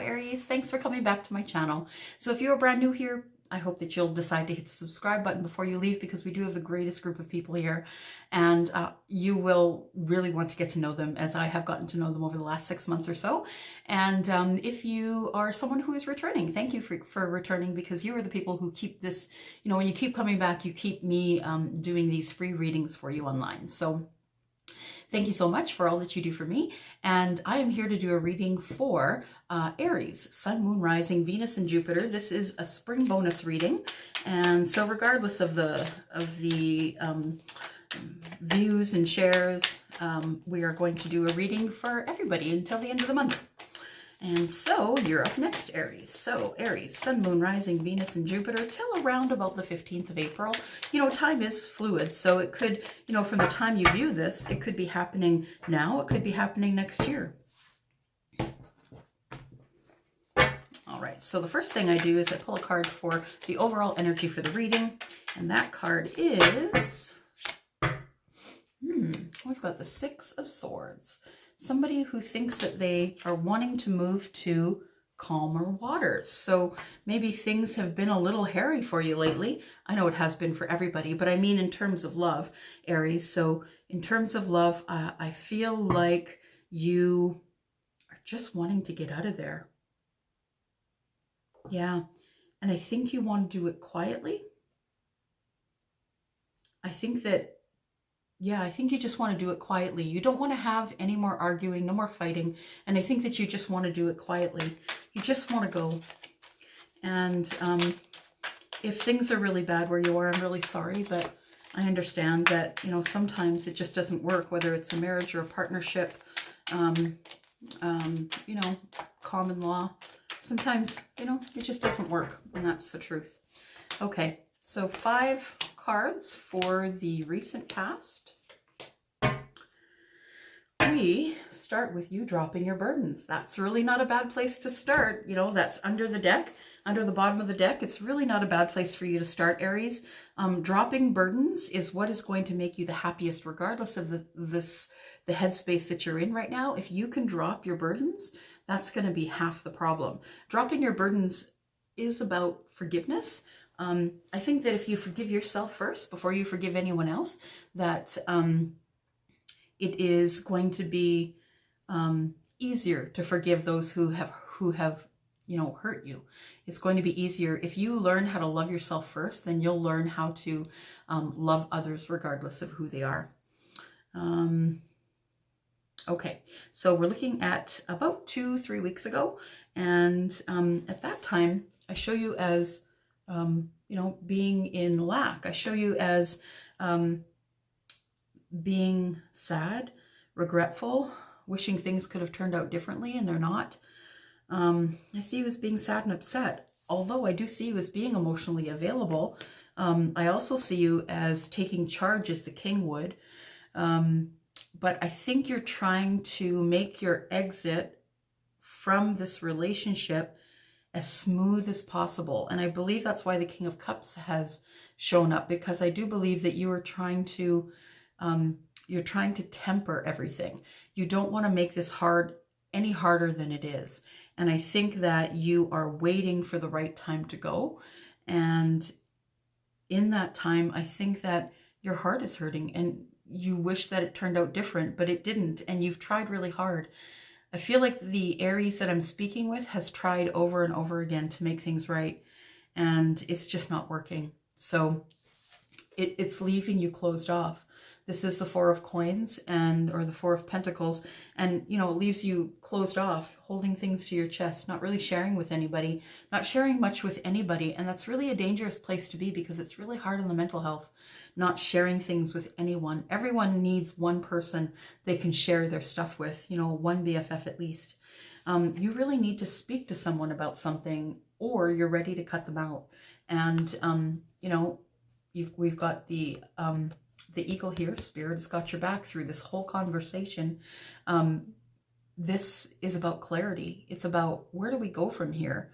Aries, thanks for coming back to my channel. So if you're brand new here, I hope that you'll decide to hit the subscribe button before you leave, because we do have the greatest group of people here, and you will really want to get to know them, as I have gotten to know them over the last 6 months or so. And if you are someone who is returning, thank you for returning, because you are the people who keep this, when you keep coming back, you keep me doing these free readings for you online. So thank you so much for all that you do for me. And I am here to do a reading for Aries, Sun, Moon, Rising, Venus, and Jupiter. This is a spring bonus reading. And so regardless of the views and shares, we are going to do a reading for everybody until the end of the month. And so you're up next, Aries. So Aries, Sun, Moon, Rising, Venus, and Jupiter till around about the 15th of April. Time is fluid. So it could, from the time you view this, it could be happening now. It could be happening next year. All right. So the first thing I do is I pull a card for the overall energy for the reading. And that card is, we've got the Six of Swords. Somebody who thinks that they are wanting to move to calmer waters. So maybe things have been a little hairy for you lately. I know it has been for everybody, but I mean in terms of love, Aries. So in terms of love, I feel like you are just wanting to get out of there. Yeah. And I think you want to do it quietly. I think that I think you just want to do it quietly. You don't want to have any more arguing, no more fighting. And I think that you just want to do it quietly. You just want to go. And if things are really bad where you are, I'm really sorry, but I understand that, sometimes it just doesn't work, whether it's a marriage or a partnership, common law. Sometimes, it just doesn't work, and that's the truth. Okay, so 5 cards for the recent past. We start with you dropping your burdens. That's really not a bad place to start. That's under the deck, under the bottom of the deck. It's really not a bad place for you to start, Aries. Dropping burdens is what is going to make you the happiest, regardless of the headspace that you're in right now. If you can drop your burdens, that's going to be half the problem. Dropping your burdens is about forgiveness. I think that if you forgive yourself first before you forgive anyone else, that it is going to be easier to forgive those who have hurt you. It's going to be easier if you learn how to love yourself first. Then you'll learn how to love others regardless of who they are. Okay, so we're looking at about 2-3 weeks ago, and at that time I show you as being in lack. I show you as being sad, regretful, wishing things could have turned out differently, and they're not. I see you as being sad and upset. Although I do see you as being emotionally available, I also see you as taking charge, as the king would. But I think you're trying to make your exit from this relationship as smooth as possible. And I believe that's why the King of Cups has shown up, because I do believe that you are trying to temper everything. You don't want to make this any harder than it is. And I think that you are waiting for the right time to go. And in that time, I think that your heart is hurting and you wish that it turned out different, but it didn't. And you've tried really hard. I feel like the Aries that I'm speaking with has tried over and over again to make things right, and it's just not working. So it's leaving you closed off. This is the Four of Coins or the Four of Pentacles, and it leaves you closed off, holding things to your chest, not really sharing with anybody, not sharing much with anybody. And that's really a dangerous place to be, because it's really hard on the mental health, not sharing things with anyone. Everyone needs one person they can share their stuff with, one BFF at least. You really need to speak to someone about something, or you're ready to cut them out. And, we've got the eagle here. Spirit has got your back through this whole conversation. This is about clarity. It's about, where do we go from here?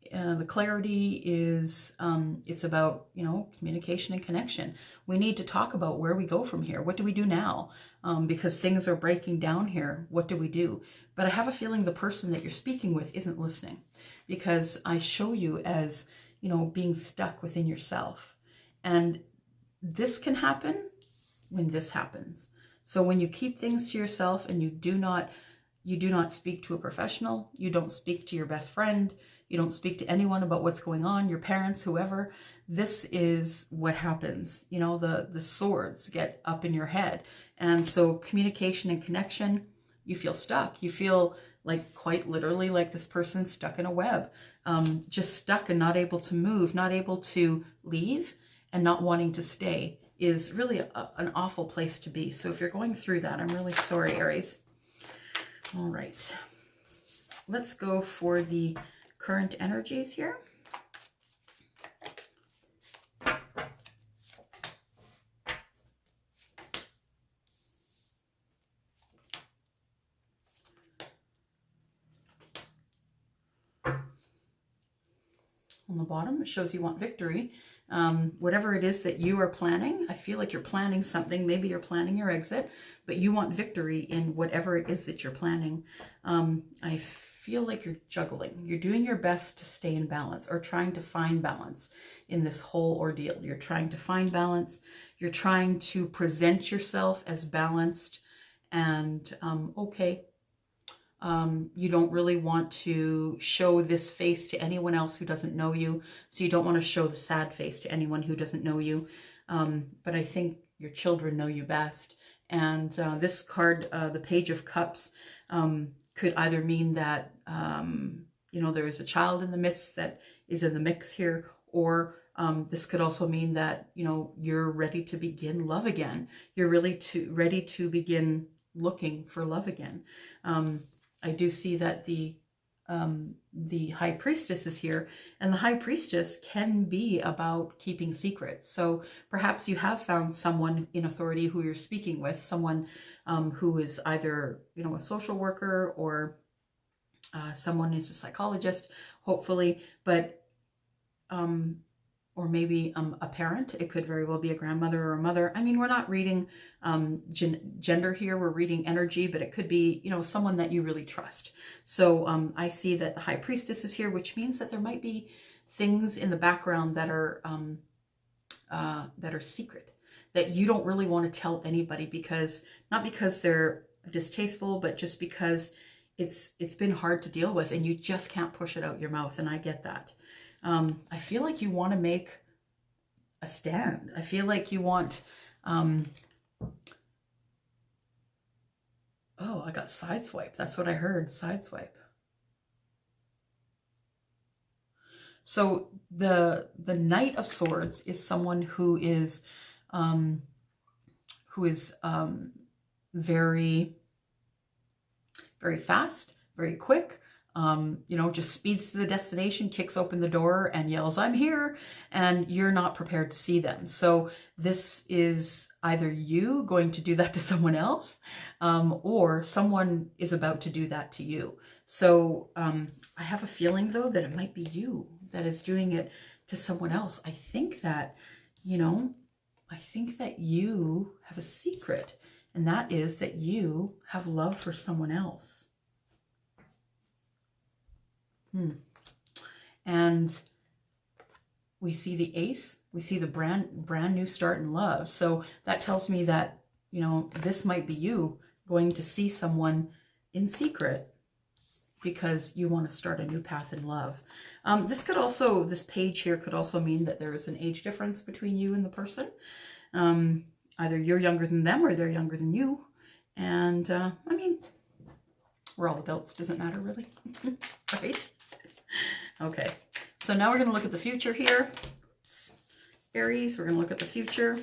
The clarity is, it's about, you know, communication and connection. We need to talk about where we go from here. What do we do now? Because things are breaking down here. What do we do? But I have a feeling the person that you're speaking with isn't listening, because I show you as, you know, being stuck within yourself. And this can happen when this happens. So when you keep things to yourself and you do not speak to a professional, you don't speak to your best friend, you don't speak to anyone about what's going on, your parents, whoever, this is what happens. You know, the swords get up in your head. And so communication and connection, you feel stuck. You feel like, quite literally, like this person's stuck in a web, just stuck and not able to move, not able to leave, and not wanting to stay is really an awful place to be. So if you're going through that, I'm really sorry, Aries. All right, let's go for the current energies here. On the bottom, it shows you want victory. Whatever it is that you are planning, I feel like you're planning something. Maybe you're planning your exit, but you want victory in whatever it is that you're planning. I feel like you're juggling. You're doing your best to stay in balance, or trying to find balance in this whole ordeal. You're trying to find balance. You're trying to present yourself as balanced and okay. You don't really want to show this face to anyone else who doesn't know you. So you don't want to show the sad face to anyone who doesn't know you. But I think your children know you best. And this card, the Page of Cups, could either mean that, you know, there is a child in the midst that is in the mix here, or this could also mean that, you know, you're ready to begin love again. You're really ready to begin looking for love again. I do see that the High Priestess is here, and the High Priestess can be about keeping secrets. So perhaps you have found someone in authority who you're speaking with, someone who is either, you know, a social worker, or someone who's a psychologist, hopefully, but or maybe a parent. It could very well be a grandmother or a mother. I mean, we're not reading gender here, we're reading energy, but it could be, you know, someone that you really trust. So I see that the High Priestess is here, which means that there might be things in the background that are secret, that you don't really want to tell anybody, because not because they're distasteful, but just because it's been hard to deal with and you just can't push it out your mouth. And I get that. I feel like you want to make a stand. I feel like you want, oh, I got sideswipe. That's what I heard, sideswipe. So the Knight of Swords is someone who is very, very fast, very quick. You know, just speeds to the destination, kicks open the door and yells, "I'm here," and you're not prepared to see them. So this is either you going to do that to someone else, or someone is about to do that to you. So I have a feeling, though, that it might be you that is doing it to someone else. I think that, you know, I think that you have a secret, and that is that you have love for someone else. And we see the Ace, we see the brand new start in love. So that tells me that, you know, this might be you going to see someone in secret because you want to start a new path in love. This page here could also mean that there is an age difference between you and the person. Either you're younger than them or they're younger than you. And I mean, we're all adults, doesn't matter really, right? Okay, so now we're going to look at the future here. Oops. Aries, we're going to look at the future.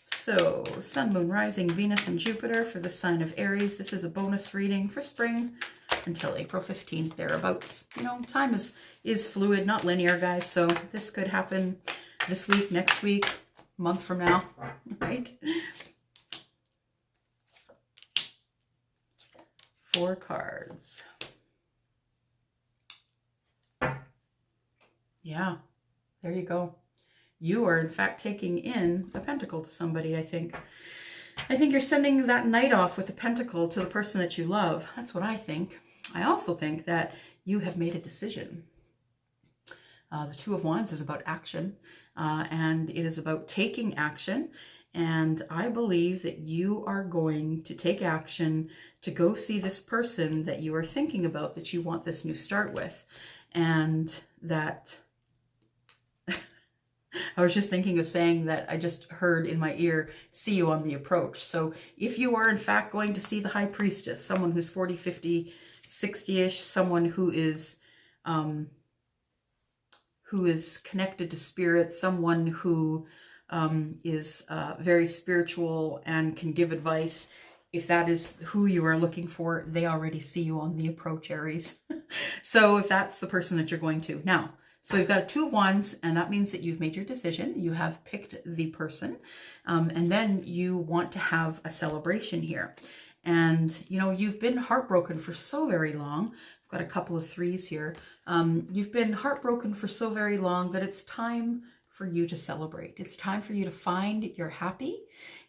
So Sun, Moon, Rising, Venus, and Jupiter for the sign of Aries. This is a bonus reading for spring until April 15th, thereabouts. You know, time is fluid, not linear, guys. So this could happen this week, next week, a month from now, right? 4 cards. Yeah, there you go. You are in fact taking in a pentacle to somebody, I think. I think you're sending that knight off with a pentacle to the person that you love. That's what I think. I also think that you have made a decision. The Two of Wands is about action, and it is about taking action. And I believe that you are going to take action to go see this person that you are thinking about, that you want this new start with. And that I was just thinking of saying that I just heard in my ear, see you on the approach. So if you are in fact going to see the High Priestess, someone who's 40, 50, 60-ish, someone who is connected to spirit, someone who is very spiritual and can give advice, if that is who you are looking for, they already see you on the approach, Aries. So if that's the person that you're going to. Now, so you've got a Two of Wands, and that means that you've made your decision. You have picked the person, and then you want to have a celebration here. And, you know, you've been heartbroken for so very long. I've got a couple of threes here. You've been heartbroken for so very long that it's time for you to celebrate. It's time for you to find your happy.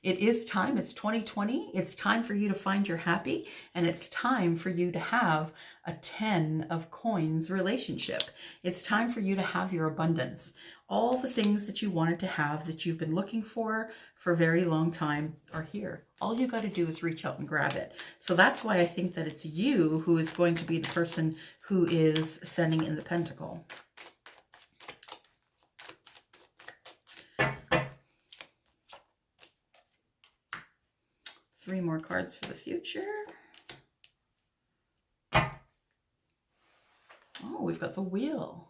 It is time. It's 2020. It's time for you to find your happy, and it's time for you to have a 10 of coins relationship. It's time for you to have your abundance. All the things that you wanted to have, that you've been looking for a very long time, are here. All you got to do is reach out and grab it. So that's why I think that it's you who is going to be the person who is sending in the pentacle. Three more cards for the future. Oh, we've got the Wheel.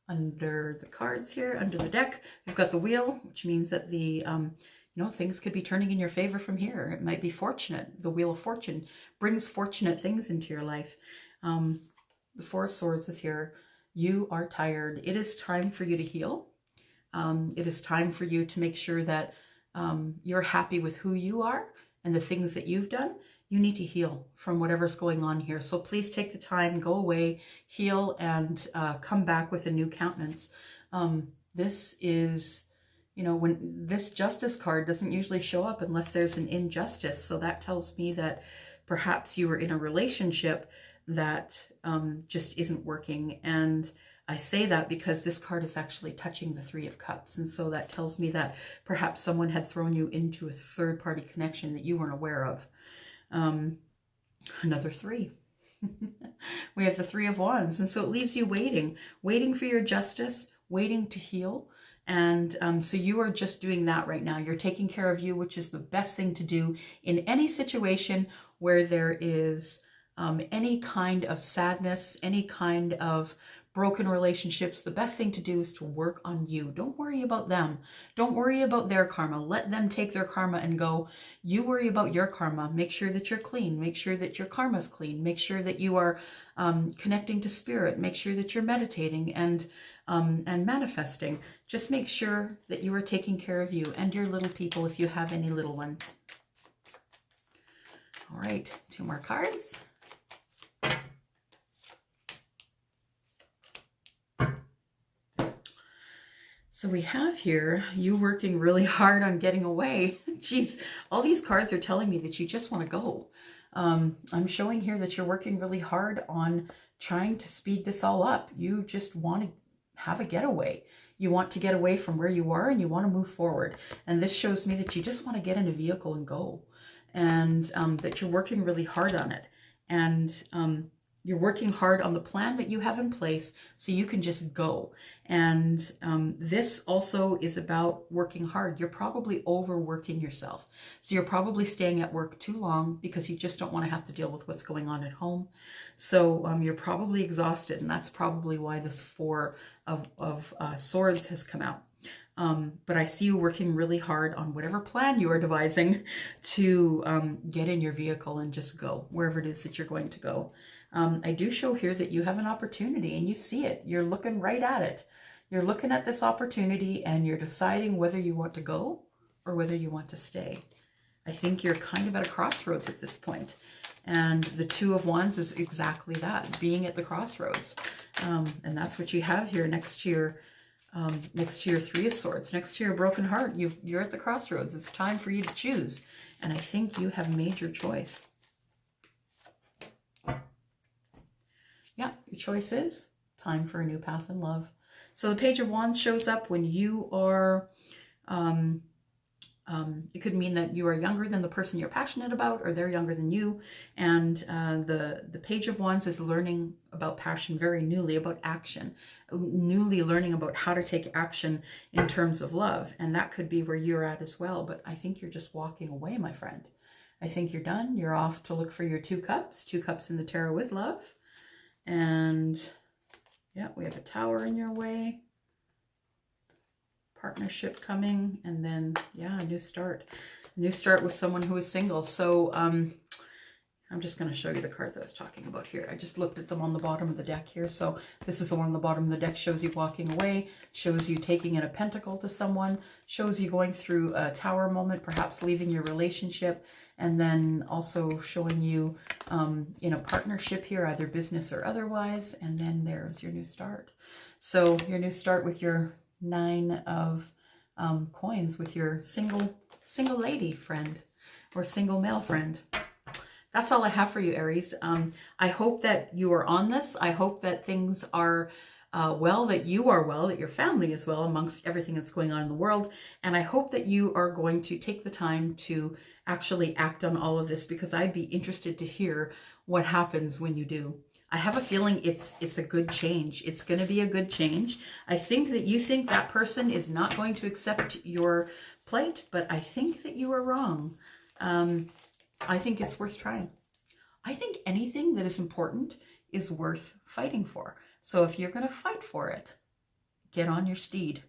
Under the cards here, under the deck, we've got the Wheel, which means that the, you know, things could be turning in your favor from here. It might be fortunate. The Wheel of Fortune brings fortunate things into your life. The Four of Swords is here. You are tired. It is time for you to heal. It is time for you to make sure that you're happy with who you are and the things that you've done. You need to heal from whatever's going on here. So please take the time, go away, heal, and come back with a new countenance. This is, you know, when this Justice card doesn't usually show up unless there's an injustice. So that tells me that perhaps you were in a relationship that just isn't working. And I say that because this card is actually touching the Three of Cups. And so that tells me that perhaps someone had thrown you into a third-party connection that you weren't aware of. Another three. We have the Three of Wands. And so it leaves you waiting for your justice, waiting to heal. And so you are just doing that right now. You're taking care of you, which is the best thing to do in any situation where there is any kind of sadness, any kind of broken relationships. The best thing to do is to work on you. Don't worry about them. Don't worry about their karma. Let them take their karma and go. You worry about your karma. Make sure that you're clean. Make sure that your karma's clean. Make sure that you are connecting to spirit. Make sure that you're meditating and manifesting. Just make sure that you are taking care of you and your little people if you have any little ones. All right, two more cards. So we have here, you working really hard on getting away. Jeez, all these cards are telling me that you just want to go. I'm showing here that you're working really hard on trying to speed this all up. You just want to have a getaway. You want to get away from where you are and you want to move forward. And this shows me that you just want to get in a vehicle and go. And that you're working really hard on it. And you're working hard on the plan that you have in place so you can just go. And this also is about working hard. You're probably overworking yourself. So you're probably staying at work too long because you just don't want to have to deal with what's going on at home. So you're probably exhausted, and that's probably why this Four of Swords has come out. But I see you working really hard on whatever plan you are devising to get in your vehicle and just go wherever it is that you're going to go. I do show here that you have an opportunity and you see it. You're looking right at it. You're looking at this opportunity and you're deciding whether you want to go or whether you want to stay. I think you're kind of at a crossroads at this point. And the Two of Wands is exactly that, being at the crossroads. And that's what you have here next to your Three of Swords, next to your broken heart. You're at the crossroads. It's time for you to choose. And I think you have made your choice. Yeah, your choice is time for a new path in love. So the Page of Wands shows up when you are, it could mean that you are younger than the person you're passionate about, or they're younger than you. And the Page of Wands is learning about passion very newly, about action, newly learning about how to take action in terms of love. And that could be where you're at as well. But I think you're just walking away, my friend. I think you're done. You're off to look for your Two Cups. Two Cups in the tarot is love. And yeah, we have a Tower in your way. Partnership coming, and then yeah, a new start with someone who is single. So I'm just going to show you the cards I was talking about here. I just looked at them on the bottom of the deck here. So this is the one on the bottom of the deck, shows you walking away, shows you taking in a pentacle to someone, shows you going through a Tower moment, perhaps leaving your relationship, and then also showing you in a partnership here, either business or otherwise. And then there's your new start. So your new start with your Nine of Coins, with your single lady friend or single male friend. That's all I have for you, Aries. I hope that you are on this. I hope that things are well, that you are well, that your family is well amongst everything that's going on in the world. And I hope that you are going to take the time to actually act on all of this, because I'd be interested to hear what happens when you do. I have a feeling it's a good change. It's going to be a good change. I think that you think that person is not going to accept your plight, but I think that you are wrong. I think it's worth trying. I think anything that is important is worth fighting for. So if you're going to fight for it, get on your steed.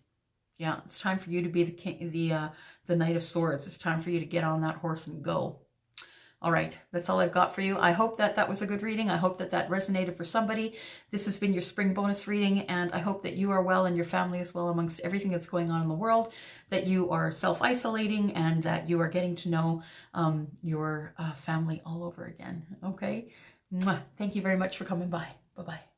Yeah, it's time for you to be the king, the Knight of Swords. It's time for you to get on that horse and go. All right, that's all I've got for you. I hope that that was a good reading. I hope that that resonated for somebody. This has been your spring bonus reading, and I hope that you are well and your family is well amongst everything that's going on in the world, that you are self-isolating, and that you are getting to know your family all over again. Okay? Mwah. Thank you very much for coming by. Bye-bye.